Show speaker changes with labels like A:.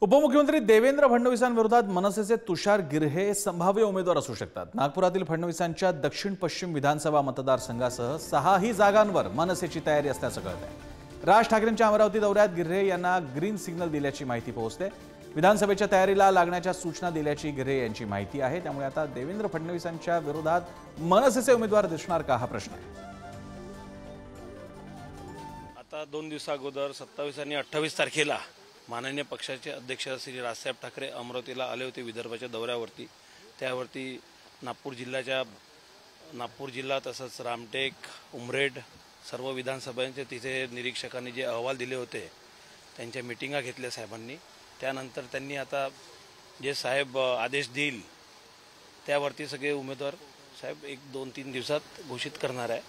A: उपमुख्यमंत्री देवेंद्र फडणवीसांविरोधात मनसेचे तुषार गिरहे संभाव्य उमेदवार असू शकतात। नागपुरातील फडणवीसांच्या दक्षिण पश्चिम विधानसभा मतदारसंघासह 6 जागांवर मनसेची तयारी असल्याचं कळतंय। राज ठाकरेंच्या अमरावती दौऱ्यात गिरहे यांना ग्रीन सिग्नल दिल्याची माहिती पोहोचते। विधानसभेच्या तयारीला लागण्याच्या सूचना दिल्याची गिरहे यांची माहिती आहे। त्यामुळे आता देवेंद्र फडणवीसांच्या विरोधात मनसेचे उमेदवार दिसणार का हा प्रश्न आहे।
B: आता 2 दिवसाअगोदर 27 आणि 28 तारखेला माननीय पक्षाचे अध्यक्ष श्री राजसाहेब ठाकरे अमरावतीला आले होते विदर्भाच्या दौऱ्यावरती। त्यावरती नागपूर जिल्हा तसंच रामटेक उमरेड सर्व विधानसभांचे तिथे निरीक्षकांनी जे अहवाल दिले होते त्यांच्या मीटिंगा घेतल्या साहेबांनी। त्यानंतर त्यांनी आता जे साहेब आदेश देईल त्यावरती सगळे उमेदवार साहेब 1-2-3 दिवसात घोषित करणार आहे।